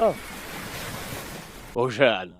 Ah, oh Jeanne.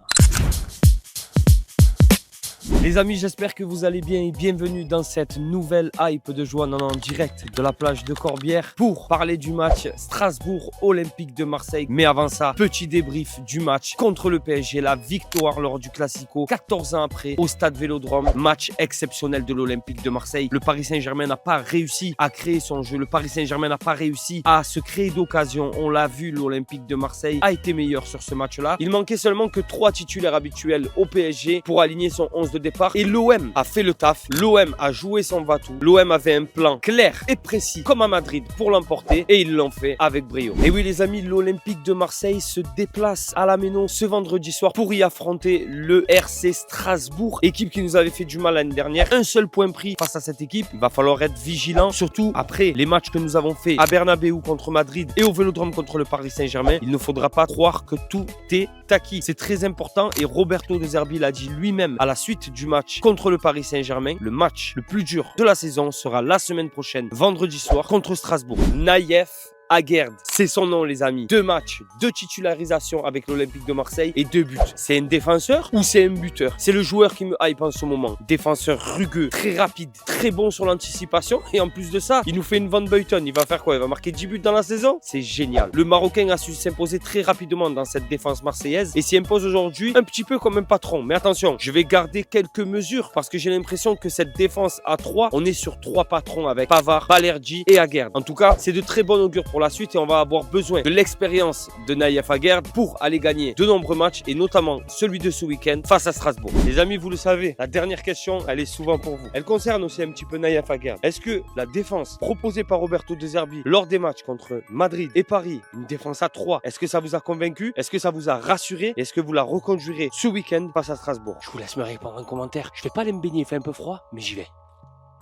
Les amis, j'espère que vous allez bien et bienvenue dans cette nouvelle hype de Joanne en direct de la plage de Corbière pour parler du match Strasbourg-Olympique de Marseille. Mais avant ça, petit débrief du match contre le PSG, la victoire lors du Classico 14 ans après au stade Vélodrome. Match exceptionnel de l'Olympique de Marseille. Le Paris Saint-Germain n'a pas réussi à créer son jeu. Le Paris Saint-Germain n'a pas réussi à se créer d'occasion. On l'a vu, l'Olympique de Marseille a été meilleur sur ce match-là. Il manquait seulement que 3 titulaires habituels au PSG pour aligner son 11 de départ. Et l'OM a fait le taf, l'OM a joué son va-tout, l'OM avait un plan clair et précis comme à Madrid pour l'emporter et ils l'ont fait avec brio. Et oui les amis, l'Olympique de Marseille se déplace à la Méno ce vendredi soir pour y affronter le RC Strasbourg, équipe qui nous avait fait du mal l'année dernière. Un seul point pris face à cette équipe, il va falloir être vigilant, surtout après les matchs que nous avons fait à Bernabéu contre Madrid et au Vélodrome contre le Paris Saint-Germain. Il ne faudra pas croire que tout est acquis. C'est très important et Roberto De Zerbi l'a dit lui-même à la suite du match contre le Paris Saint-Germain. Le match le plus dur de la saison sera la semaine prochaine, vendredi soir, contre Strasbourg. Naïef Aguerd, c'est son nom les amis. 2 matchs, 2 titularisations avec l'Olympique de Marseille et 2 buts. C'est un défenseur ou c'est un buteur? C'est le joueur qui me hype en ce moment. Défenseur rugueux, très rapide, très bon sur l'anticipation et en plus de ça, il nous fait une Van Buiten. Il va faire quoi? Il va marquer 10 buts dans la saison? C'est génial. Le Marocain a su s'imposer très rapidement dans cette défense marseillaise et s'y impose aujourd'hui un petit peu comme un patron. Mais attention, je vais garder quelques mesures parce que j'ai l'impression que cette défense à 3, on est sur 3 patrons avec Pavard, Balerdi et Aguerd. En tout cas, c'est de très bon augure pour la suite et on va avoir besoin de l'expérience de Naïef Aguerd pour aller gagner de nombreux matchs et notamment celui de ce week-end face à Strasbourg. Les amis, vous le savez, la dernière question, elle est souvent pour vous. Elle concerne aussi un petit peu Naïef Aguerd. Est-ce que la défense proposée par Roberto De Zerbi lors des matchs contre Madrid et Paris, une défense à 3, est-ce que ça vous a convaincu? Est-ce que ça vous a rassuré? Est-ce que vous la reconduirez ce week-end face à Strasbourg? Je vous laisse me répondre en commentaire. Je vais pas aller me baigner, il fait un peu froid, mais j'y vais.